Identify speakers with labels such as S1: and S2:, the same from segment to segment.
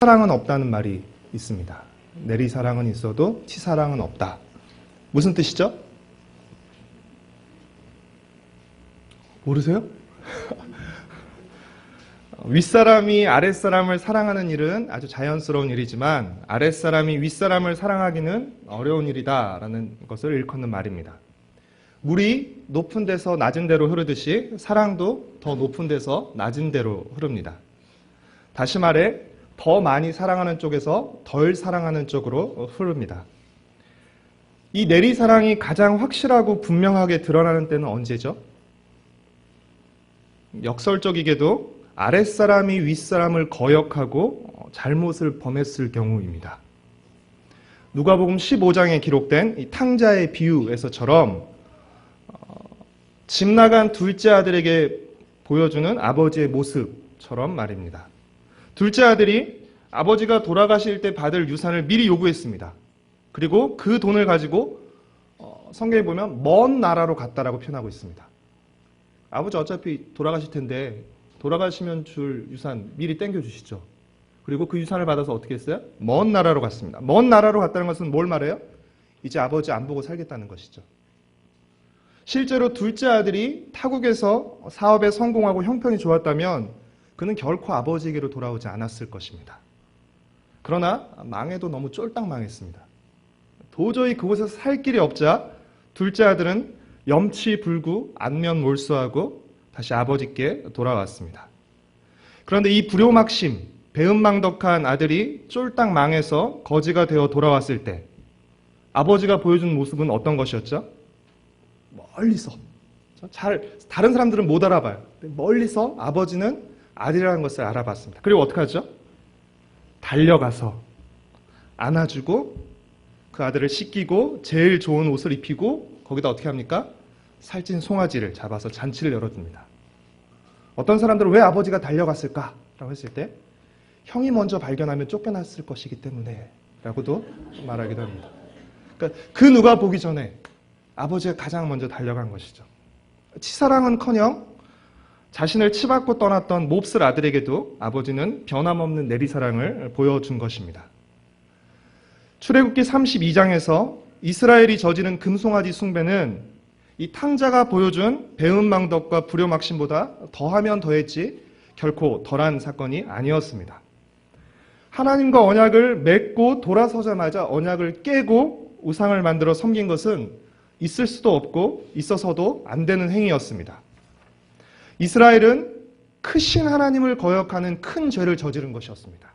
S1: 사랑은 없다는 말이 있습니다. 내리사랑은 있어도 치사랑은 없다. 무슨 뜻이죠? 모르세요? 윗사람이 아랫사람을 사랑하는 일은 아주 자연스러운 일이지만 아랫사람이 윗사람을 사랑하기는 어려운 일이다라는 것을 일컫는 말입니다. 물이 높은 데서 낮은 데로 흐르듯이 사랑도 더 높은 데서 낮은 데로 흐릅니다. 다시 말해 더 많이 사랑하는 쪽에서 덜 사랑하는 쪽으로 흐릅니다. 이 내리사랑이 가장 확실하고 분명하게 드러나는 때는 언제죠? 역설적이게도 아랫사람이 윗사람을 거역하고 잘못을 범했을 경우입니다. 누가복음 15장에 기록된 이 탕자의 비유에서처럼 집 나간 둘째 아들에게 보여주는 아버지의 모습처럼 말입니다. 둘째 아들이 아버지가 돌아가실 때 받을 유산을 미리 요구했습니다. 그리고 그 돈을 가지고 성경에 보면 먼 나라로 갔다라고 표현하고 있습니다. 아버지 어차피 돌아가실 텐데 돌아가시면 줄 유산 미리 땡겨주시죠. 그리고 그 유산을 받아서 어떻게 했어요? 먼 나라로 갔습니다. 먼 나라로 갔다는 것은 뭘 말해요? 이제 아버지 안 보고 살겠다는 것이죠. 실제로 둘째 아들이 타국에서 사업에 성공하고 형편이 좋았다면 그는 결코 아버지에게로 돌아오지 않았을 것입니다. 그러나 망해도 너무 쫄딱 망했습니다. 도저히 그곳에서 살 길이 없자 둘째 아들은 염치불구 안면몰수하고 다시 아버지께 돌아왔습니다. 그런데 이 불효막심, 배은망덕한 아들이 쫄딱 망해서 거지가 되어 돌아왔을 때 아버지가 보여준 모습은 어떤 것이었죠? 멀리서, 다른 사람들은 못 알아봐요. 멀리서 아버지는 아들이라는 것을 알아봤습니다. 그리고 어떻게 하죠? 달려가서 안아주고 그 아들을 씻기고 제일 좋은 옷을 입히고 거기다 어떻게 합니까? 살찐 송아지를 잡아서 잔치를 열어줍니다. 어떤 사람들은 왜 아버지가 달려갔을까? 라고 했을 때 형이 먼저 발견하면 쫓겨났을 것이기 때문에 라고도 말하기도 합니다. 그러니까 그 누가 보기 전에 아버지가 가장 먼저 달려간 것이죠. 치사랑은커녕 자신을 치받고 떠났던 몹쓸 아들에게도 아버지는 변함없는 내리사랑을 보여준 것입니다. 출애굽기 32장에서 이스라엘이 저지른 금송아지 숭배는 이 탕자가 보여준 배은망덕과 불효막심보다 더하면 더했지 결코 덜한 사건이 아니었습니다. 하나님과 언약을 맺고 돌아서자마자 언약을 깨고 우상을 만들어 섬긴 것은 있을 수도 없고 있어서도 안 되는 행위였습니다. 이스라엘은 크신 하나님을 거역하는 큰 죄를 저지른 것이었습니다.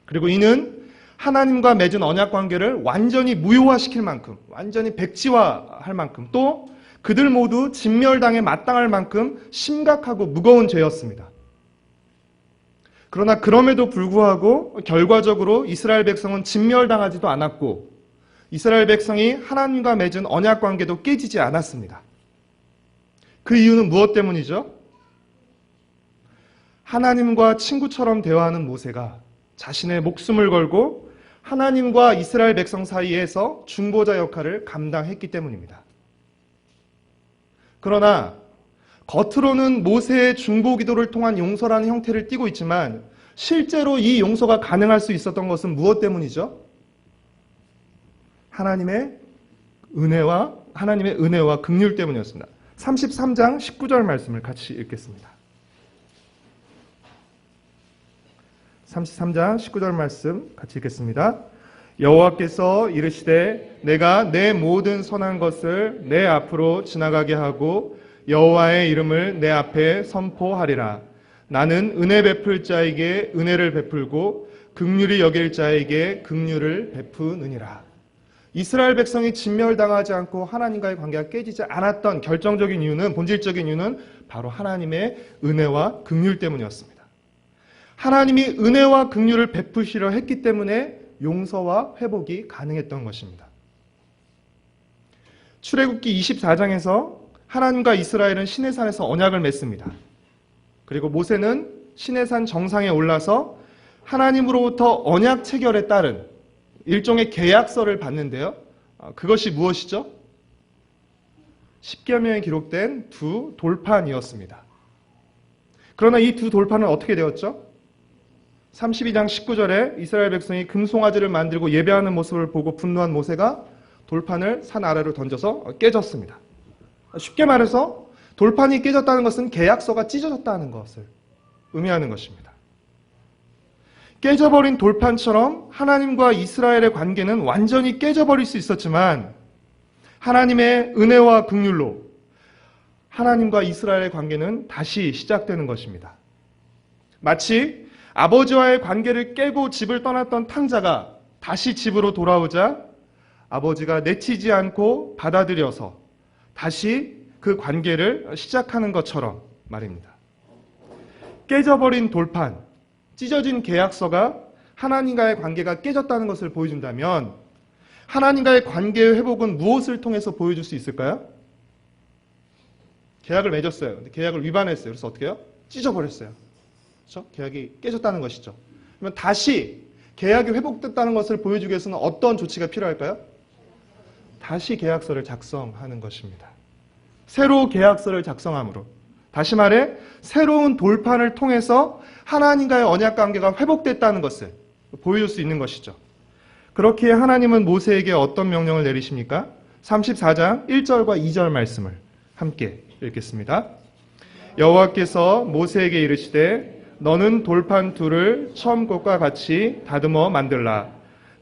S1: 그리고 이는 하나님과 맺은 언약 관계를 완전히 무효화시킬 만큼, 완전히 백지화할 만큼, 또 그들 모두 진멸당에 마땅할 만큼 심각하고 무거운 죄였습니다. 그러나 그럼에도 불구하고 결과적으로 이스라엘 백성은 진멸당하지도 않았고 이스라엘 백성이 하나님과 맺은 언약 관계도 깨지지 않았습니다. 그 이유는 무엇 때문이죠? 하나님과 친구처럼 대화하는 모세가 자신의 목숨을 걸고 하나님과 이스라엘 백성 사이에서 중보자 역할을 감당했기 때문입니다. 그러나 겉으로는 모세의 중보 기도를 통한 용서라는 형태를 띠고 있지만 실제로 이 용서가 가능할 수 있었던 것은 무엇 때문이죠? 하나님의 은혜와 긍휼 때문이었습니다. 33장 19절 말씀을 같이 읽겠습니다. 33장 19절 말씀 같이 읽겠습니다. 여호와께서 이르시되 내가 내 모든 선한 것을 내 앞으로 지나가게 하고 여호와의 이름을 내 앞에 선포하리라. 나는 은혜 베풀 자에게 은혜를 베풀고 긍휼히 여길 자에게 긍휼을 베푸느니라. 이스라엘 백성이 진멸당하지 않고 하나님과의 관계가 깨지지 않았던 결정적인 이유는, 본질적인 이유는 바로 하나님의 은혜와 긍휼 때문이었습니다. 하나님이 은혜와 긍휼을 베푸시려 했기 때문에 용서와 회복이 가능했던 것입니다. 출애굽기 24장에서 하나님과 이스라엘은 시내산에서 언약을 맺습니다. 그리고 모세는 시내산 정상에 올라서 하나님으로부터 언약 체결에 따른 일종의 계약서를 받는데요. 그것이 무엇이죠? 십계명에 기록된 두 돌판이었습니다. 그러나 이 두 돌판은 어떻게 되었죠? 32장 19절에 이스라엘 백성이 금송아지를 만들고 예배하는 모습을 보고 분노한 모세가 돌판을 산 아래로 던져서 깨졌습니다. 쉽게 말해서 돌판이 깨졌다는 것은 계약서가 찢어졌다는 것을 의미하는 것입니다. 깨져버린 돌판처럼 하나님과 이스라엘의 관계는 완전히 깨져버릴 수 있었지만 하나님의 은혜와 긍휼로 하나님과 이스라엘의 관계는 다시 시작되는 것입니다. 마치 아버지와의 관계를 깨고 집을 떠났던 탕자가 다시 집으로 돌아오자 아버지가 내치지 않고 받아들여서 다시 그 관계를 시작하는 것처럼 말입니다. 깨져버린 돌판, 찢어진 계약서가 하나님과의 관계가 깨졌다는 것을 보여준다면 하나님과의 관계의 회복은 무엇을 통해서 보여줄 수 있을까요? 계약을 맺었어요. 근데 계약을 위반했어요. 그래서 어떻게 해요? 찢어버렸어요. 그렇죠? 계약이 깨졌다는 것이죠. 그러면 다시 계약이 회복됐다는 것을 보여주기 위해서는 어떤 조치가 필요할까요? 다시 계약서를 작성하는 것입니다. 새로 계약서를 작성함으로, 다시 말해 새로운 돌판을 통해서 하나님과의 언약 관계가 회복됐다는 것을 보여줄 수 있는 것이죠. 그렇게 하나님은 모세에게 어떤 명령을 내리십니까? 34장 1절과 2절 말씀을 함께 읽겠습니다. 여호와께서 모세에게 이르시되 너는 돌판 둘을 처음 것과 같이 다듬어 만들라.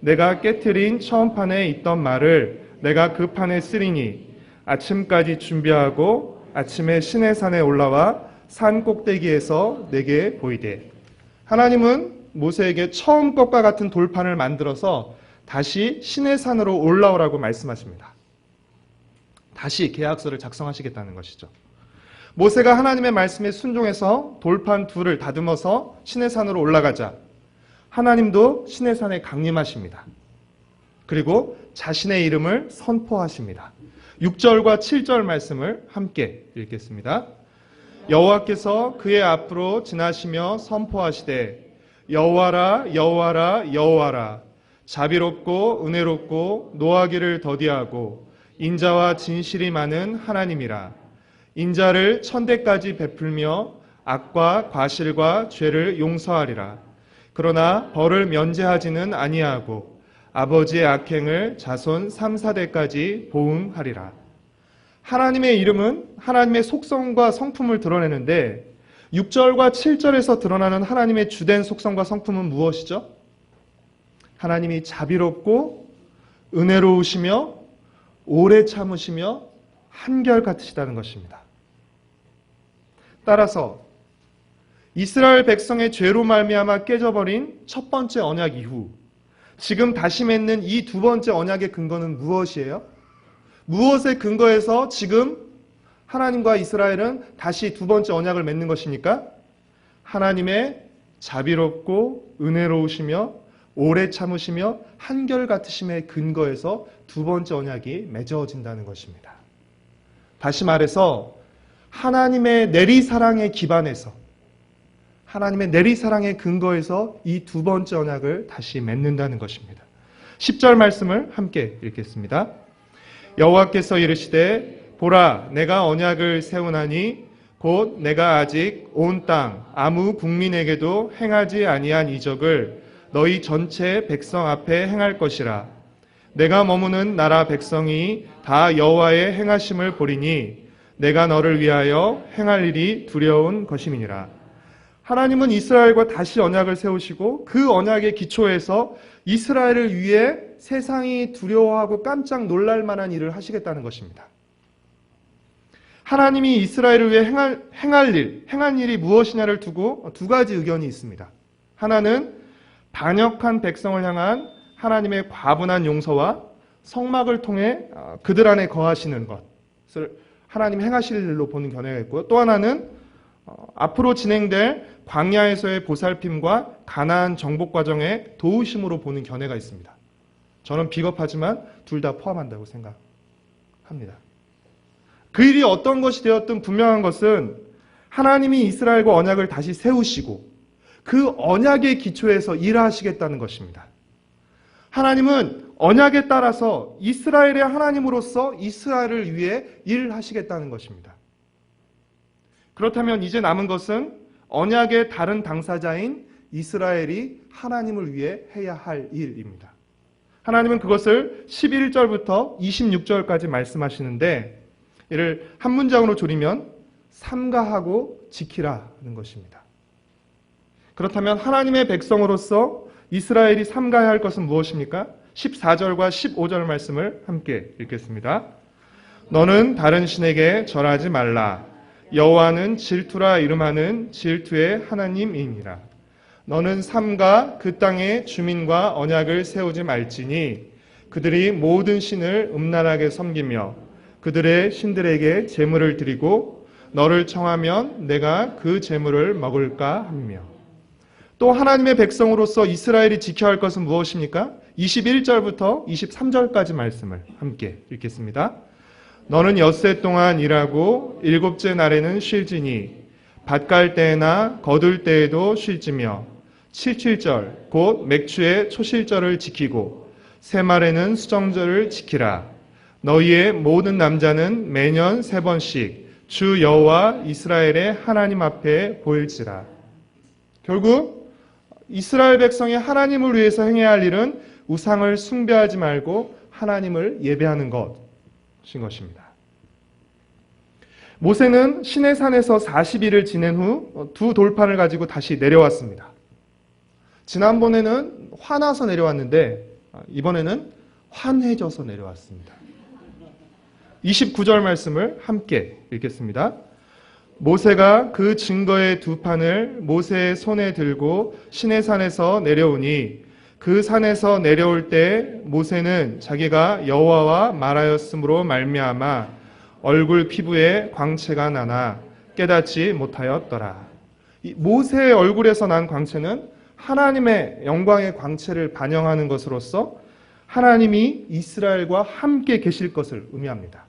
S1: 내가 깨트린 처음 판에 있던 말을 내가 그 판에 쓰리니 아침까지 준비하고 아침에 시내산에 올라와 산 꼭대기에서 내게 보이되. 하나님은 모세에게 처음 것과 같은 돌판을 만들어서 다시 시내산으로 올라오라고 말씀하십니다. 다시 계약서를 작성하시겠다는 것이죠. 모세가 하나님의 말씀에 순종해서 돌판 둘을 다듬어서 시내산으로 올라가자 하나님도 시내산에 강림하십니다. 그리고 자신의 이름을 선포하십니다. 6절과 7절 말씀을 함께 읽겠습니다. 여호와께서 그의 앞으로 지나시며 선포하시되 여호와라 여호와라 여호와라 자비롭고 은혜롭고 노하기를 더디하고 인자와 진실이 많은 하나님이라. 인자를 천대까지 베풀며 악과 과실과 죄를 용서하리라. 그러나 벌을 면제하지는 아니하고 아버지의 악행을 자손 3, 4대까지 보응하리라. 하나님의 이름은 하나님의 속성과 성품을 드러내는데 6절과 7절에서 드러나는 하나님의 주된 속성과 성품은 무엇이죠? 하나님이 자비롭고 은혜로우시며 오래 참으시며 한결같으시다는 것입니다. 따라서 이스라엘 백성의 죄로 말미암아 깨져버린 첫 번째 언약 이후 지금 다시 맺는 이 두 번째 언약의 근거는 무엇이에요? 무엇에 근거해서 지금 하나님과 이스라엘은 다시 두 번째 언약을 맺는 것입니까? 하나님의 자비롭고 은혜로우시며 오래 참으시며 한결같으심의 근거에서 두 번째 언약이 맺어진다는 것입니다. 다시 말해서 하나님의 내리사랑에 기반해서 하나님의 내리사랑의 근거에서 이 두 번째 언약을 다시 맺는다는 것입니다. 10절 말씀을 함께 읽겠습니다. 여호와께서 이르시되 보라 내가 언약을 세우나니 곧 내가 아직 온 땅 아무 국민에게도 행하지 아니한 이적을 너희 전체 백성 앞에 행할 것이라. 내가 머무는 나라 백성이 다 여호와의 행하심을 보리니 내가 너를 위하여 행할 일이 두려운 것임이니라. 하나님은 이스라엘과 다시 언약을 세우시고 그 언약의 기초에서 이스라엘을 위해 세상이 두려워하고 깜짝 놀랄 만한 일을 하시겠다는 것입니다. 하나님이 이스라엘을 위해 행한 일이 무엇이냐를 두고 두 가지 의견이 있습니다. 하나는 반역한 백성을 향한 하나님의 과분한 용서와 성막을 통해 그들 안에 거하시는 것을 하나님 행하실 일로 보는 견해가 있고요. 또 하나는 앞으로 진행될 광야에서의 보살핌과 가나안 정복 과정의 도우심으로 보는 견해가 있습니다. 저는 비겁하지만 둘 다 포함한다고 생각합니다. 그 일이 어떤 것이 되었든 분명한 것은 하나님이 이스라엘과 언약을 다시 세우시고 그 언약의 기초에서 일하시겠다는 것입니다. 하나님은 언약에 따라서 이스라엘의 하나님으로서 이스라엘을 위해 일하시겠다는 것입니다. 그렇다면 이제 남은 것은 언약의 다른 당사자인 이스라엘이 하나님을 위해 해야 할 일입니다. 하나님은 그것을 11절부터 26절까지 말씀하시는데 이를 한 문장으로 줄이면 삼가하고 지키라는 것입니다. 그렇다면 하나님의 백성으로서 이스라엘이 삼가해야 할 것은 무엇입니까? 14절과 15절 말씀을 함께 읽겠습니다. 너는 다른 신에게 절하지 말라. 여호와는 질투라 이름하는 질투의 하나님이니라. 너는 삼가 그 땅의 주민과 언약을 세우지 말지니 그들이 모든 신을 음란하게 섬기며 그들의 신들에게 제물을 드리고 너를 청하면 내가 그 제물을 먹을까 하며. 또 하나님의 백성으로서 이스라엘이 지켜야 할 것은 무엇입니까? 21절부터 23절까지 말씀을 함께 읽겠습니다. 너는 엿새 동안 일하고 일곱째 날에는 쉴지니 밭 갈 때나 거둘 때에도 쉴지며 77절 곧 맥주의 초실절을 지키고 새말에는 수정절을 지키라. 너희의 모든 남자는 매년 3번씩 주 여호와 이스라엘의 하나님 앞에 보일지라. 결국 이스라엘 백성이 하나님을 위해서 행해야 할 일은 우상을 숭배하지 말고 하나님을 예배하는 것인 것입니다. 모세는 시내산에서 40일을 지낸 후 두 돌판을 가지고 다시 내려왔습니다. 지난번에는 화나서 내려왔는데 이번에는 환해져서 내려왔습니다. 29절 말씀을 함께 읽겠습니다. 모세가 그 증거의 두 판을 모세의 손에 들고 시내산에서 내려오니 그 산에서 내려올 때 모세는 자기가 여호와와 말하였으므로 말미암아 얼굴 피부에 광채가 나나 깨닫지 못하였더라. 이 모세의 얼굴에서 난 광채는 하나님의 영광의 광채를 반영하는 것으로서 하나님이 이스라엘과 함께 계실 것을 의미합니다.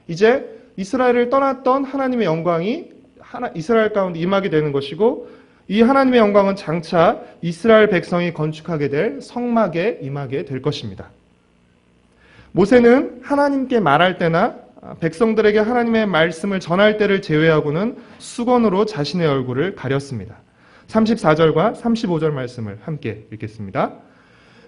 S1: 이제 이스라엘을 떠났던 하나님의 영광이 이스라엘 가운데 임하게 되는 것이고 이 하나님의 영광은 장차 이스라엘 백성이 건축하게 될 성막에 임하게 될 것입니다. 모세는 하나님께 말할 때나 백성들에게 하나님의 말씀을 전할 때를 제외하고는 수건으로 자신의 얼굴을 가렸습니다. 34절과 35절 말씀을 함께 읽겠습니다.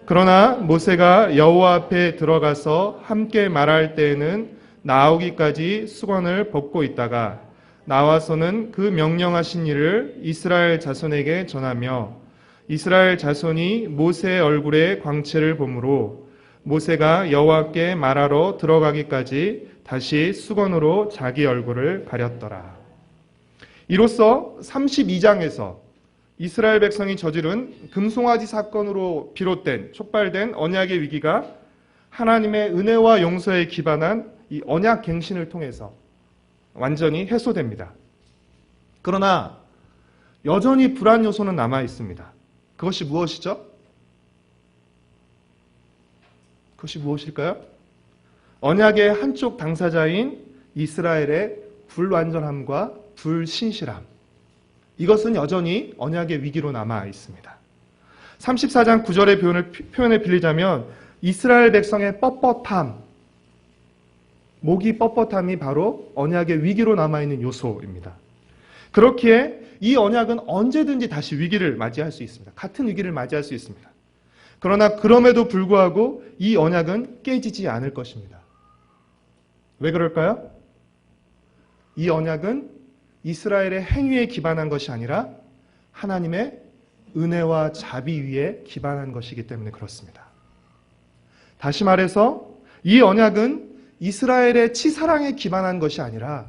S1: 그러나 모세가 여호와 앞에 들어가서 함께 말할 때에는 나오기까지 수건을 벗고 있다가 나와서는 그 명령하신 일을 이스라엘 자손에게 전하며 이스라엘 자손이 모세의 얼굴에 광채를 보므로 모세가 여호와께 말하러 들어가기까지 다시 수건으로 자기 얼굴을 가렸더라. 이로써 32장에서 이스라엘 백성이 저지른 금송아지 사건으로 비롯된 촉발된 언약의 위기가 하나님의 은혜와 용서에 기반한 이 언약 갱신을 통해서 완전히 해소됩니다. 그러나 여전히 불안 요소는 남아 있습니다. 그것이 무엇이죠? 그것이 무엇일까요? 언약의 한쪽 당사자인 이스라엘의 불완전함과 불신실함. 이것은 여전히 언약의 위기로 남아 있습니다. 34장 9절의 표현을 빌리자면 이스라엘 백성의 뻣뻣함, 목이 뻣뻣함이 바로 언약의 위기로 남아있는 요소입니다. 그렇기에 이 언약은 언제든지 다시 위기를 맞이할 수 있습니다. 같은 위기를 맞이할 수 있습니다. 그러나 그럼에도 불구하고 이 언약은 깨지지 않을 것입니다. 왜 그럴까요? 이 언약은 이스라엘의 행위에 기반한 것이 아니라 하나님의 은혜와 자비 위에 기반한 것이기 때문에 그렇습니다. 다시 말해서 이 언약은 이스라엘의 치사랑에 기반한 것이 아니라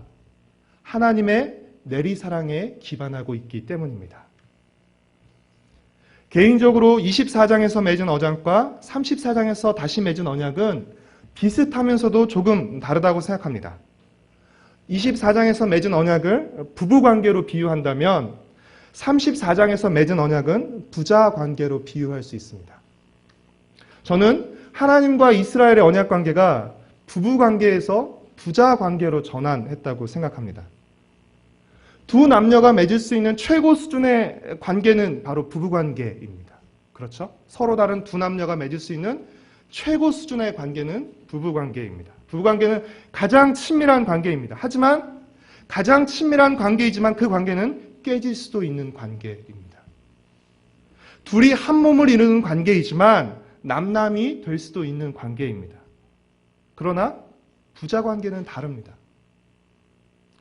S1: 하나님의 내리사랑에 기반하고 있기 때문입니다. 개인적으로 24장에서 맺은 언약과 34장에서 다시 맺은 언약은 비슷하면서도 조금 다르다고 생각합니다. 24장에서 맺은 언약을 부부관계로 비유한다면 34장에서 맺은 언약은 부자관계로 비유할 수 있습니다. 저는 하나님과 이스라엘의 언약관계가 부부관계에서 부자관계로 전환했다고 생각합니다. 두 남녀가 맺을 수 있는 최고 수준의 관계는 바로 부부관계입니다. 그렇죠? 서로 다른 두 남녀가 맺을 수 있는 최고 수준의 관계는 부부관계입니다. 부부관계는 가장 친밀한 관계입니다. 하지만 가장 친밀한 관계이지만 그 관계는 깨질 수도 있는 관계입니다. 둘이 한 몸을 이루는 관계이지만 남남이 될 수도 있는 관계입니다. 그러나 부자 관계는 다릅니다.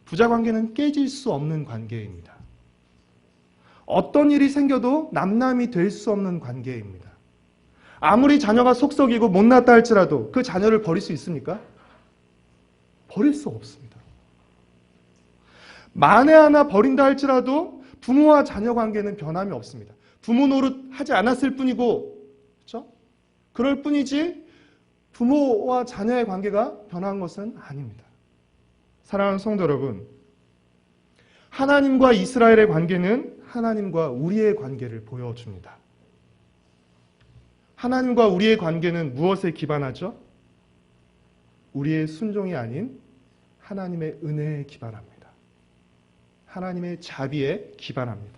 S1: 부자 관계는 깨질 수 없는 관계입니다. 어떤 일이 생겨도 남남이 될 수 없는 관계입니다. 아무리 자녀가 속썩이고 못났다 할지라도 그 자녀를 버릴 수 있습니까? 버릴 수 없습니다. 만에 하나 버린다 할지라도 부모와 자녀 관계는 변함이 없습니다. 부모 노릇 하지 않았을 뿐이고, 그렇죠? 그럴 뿐이지 부모와 자녀의 관계가 변한 것은 아닙니다. 사랑하는 성도 여러분, 하나님과 이스라엘의 관계는 하나님과 우리의 관계를 보여줍니다. 하나님과 우리의 관계는 무엇에 기반하죠? 우리의 순종이 아닌 하나님의 은혜에 기반합니다. 하나님의 자비에 기반합니다.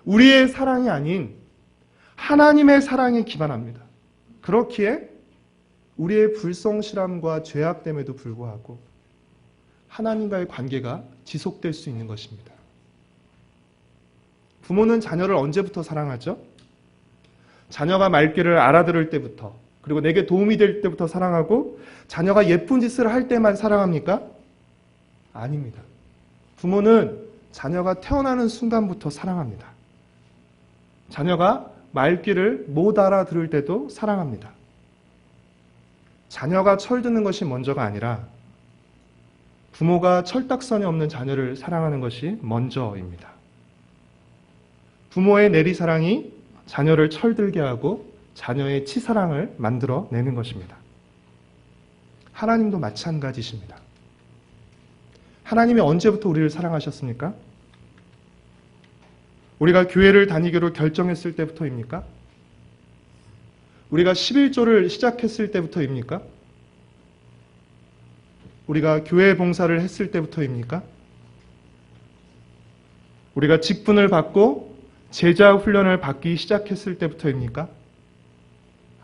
S1: 우리의 사랑이 아닌 하나님의 사랑에 기반합니다. 그렇기에 우리의 불성실함과 죄악됨에도 불구하고 하나님과의 관계가 지속될 수 있는 것입니다. 부모는 자녀를 언제부터 사랑하죠? 자녀가 말귀를 알아들을 때부터, 그리고 내게 도움이 될 때부터 사랑하고 자녀가 예쁜 짓을 할 때만 사랑합니까? 아닙니다. 부모는 자녀가 태어나는 순간부터 사랑합니다. 자녀가 말귀를 못 알아들을 때도 사랑합니다. 자녀가 철드는 것이 먼저가 아니라 부모가 철딱선이 없는 자녀를 사랑하는 것이 먼저입니다. 부모의 내리사랑이 자녀를 철들게 하고 자녀의 치사랑을 만들어내는 것입니다. 하나님도 마찬가지십니다. 하나님이 언제부터 우리를 사랑하셨습니까? 우리가 교회를 다니기로 결정했을 때부터입니까? 우리가 11조를 시작했을 때부터입니까? 우리가 교회 봉사를 했을 때부터입니까? 우리가 직분을 받고 제자 훈련을 받기 시작했을 때부터입니까?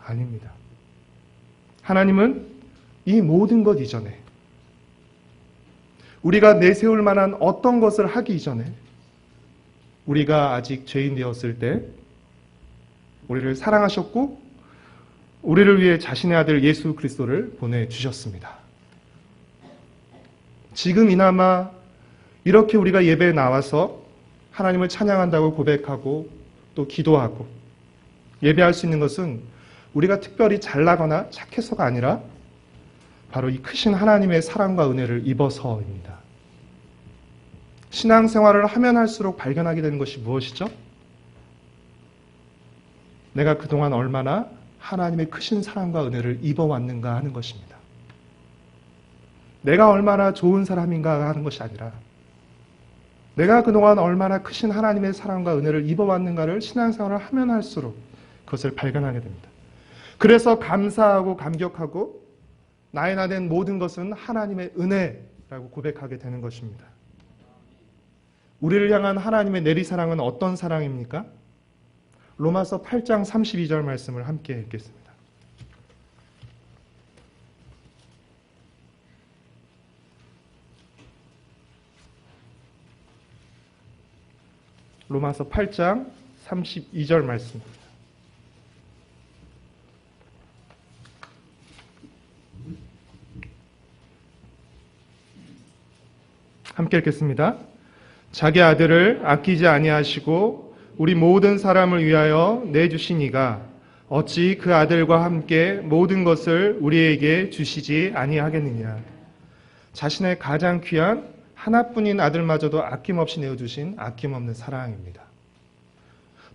S1: 아닙니다. 하나님은 이 모든 것 이전에, 우리가 내세울 만한 어떤 것을 하기 이전에, 우리가 아직 죄인 되었을 때 우리를 사랑하셨고 우리를 위해 자신의 아들 예수 그리스도를 보내주셨습니다. 지금 이나마 이렇게 우리가 예배에 나와서 하나님을 찬양한다고 고백하고 또 기도하고 예배할 수 있는 것은 우리가 특별히 잘나거나 착해서가 아니라 바로 이 크신 하나님의 사랑과 은혜를 입어서입니다. 신앙생활을 하면 할수록 발견하게 되는 것이 무엇이죠? 내가 그동안 얼마나 하나님의 크신 사랑과 은혜를 입어왔는가 하는 것입니다. 내가 얼마나 좋은 사람인가 하는 것이 아니라 내가 그동안 얼마나 크신 하나님의 사랑과 은혜를 입어왔는가를 신앙생활을 하면 할수록 그것을 발견하게 됩니다. 그래서 감사하고 감격하고 나의 나 된 모든 것은 하나님의 은혜라고 고백하게 되는 것입니다. 우리를 향한 하나님의 내리사랑은 어떤 사랑입니까? 로마서 8장 32절 말씀을 함께 읽겠습니다. 로마서 8장 32절 말씀입니다. 함께 읽겠습니다. 자기 아들을 아끼지 아니하시고 우리 모든 사람을 위하여 내주신 이가 어찌 그 아들과 함께 모든 것을 우리에게 주시지 아니하겠느냐. 자신의 가장 귀한 하나뿐인 아들마저도 아낌없이 내어주신 아낌없는 사랑입니다.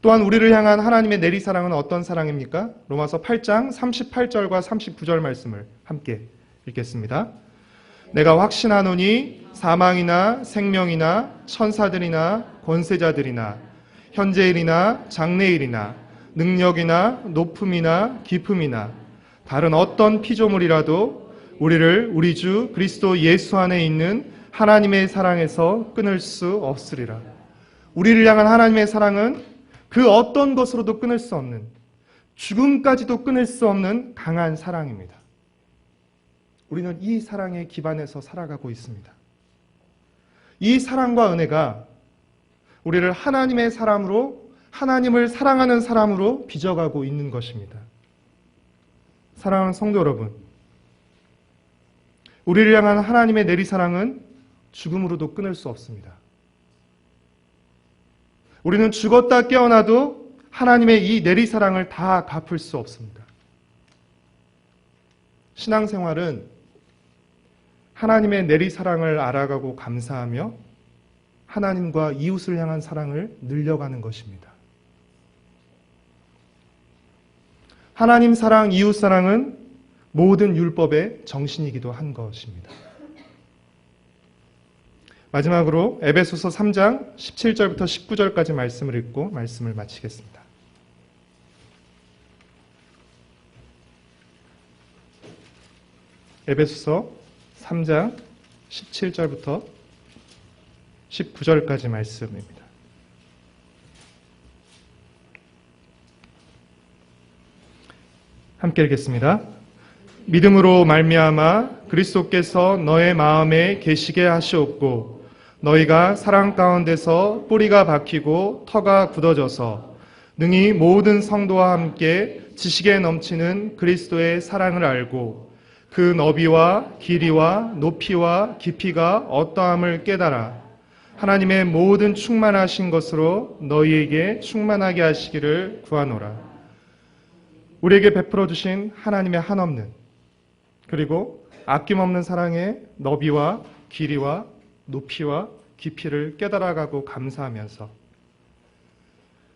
S1: 또한 우리를 향한 하나님의 내리사랑은 어떤 사랑입니까? 로마서 8장 38절과 39절 말씀을 함께 읽겠습니다. 내가 확신하노니 사망이나 생명이나 천사들이나 권세자들이나 현재일이나 장래일이나 능력이나 높음이나 깊음이나 다른 어떤 피조물이라도 우리를 우리 주 그리스도 예수 안에 있는 하나님의 사랑에서 끊을 수 없으리라. 우리를 향한 하나님의 사랑은 그 어떤 것으로도 끊을 수 없는, 죽음까지도 끊을 수 없는 강한 사랑입니다. 우리는 이 사랑에 기반해서 살아가고 있습니다. 이 사랑과 은혜가 우리를 하나님의 사람으로 하나님을 사랑하는 사람으로 빚어가고 있는 것입니다. 사랑하는 성도 여러분, 우리를 향한 하나님의 내리사랑은 죽음으로도 끊을 수 없습니다. 우리는 죽었다 깨어나도 하나님의 이 내리사랑을 다 갚을 수 없습니다. 신앙생활은 하나님의 내리사랑을 알아가고 감사하며 하나님과 이웃을 향한 사랑을 늘려가는 것입니다. 하나님 사랑, 이웃 사랑은 모든 율법의 정신이기도 한 것입니다. 마지막으로 에베소서 3장 17절부터 19절까지 말씀을 읽고 말씀을 마치겠습니다. 에베소서 3장 17절부터 19절까지 말씀입니다. 함께 읽겠습니다. 믿음으로 말미암아 그리스도께서 너의 마음에 계시게 하시옵고 너희가 사랑 가운데서 뿌리가 박히고 터가 굳어져서 능히 모든 성도와 함께 지식에 넘치는 그리스도의 사랑을 알고 그 너비와 길이와 높이와 깊이가 어떠함을 깨달아 하나님의 모든 충만하신 것으로 너희에게 충만하게 하시기를 구하노라. 우리에게 베풀어 주신 하나님의 한없는 그리고 아낌없는 사랑의 너비와 길이와 높이와 깊이를 깨달아가고 감사하면서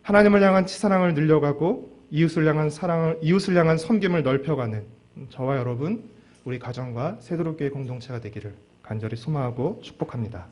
S1: 하나님을 향한 치사랑을 늘려가고 이웃을 향한 섬김을 넓혀가는 저와 여러분, 우리 가정과 세도록교회 공동체가 되기를 간절히 소망하고 축복합니다.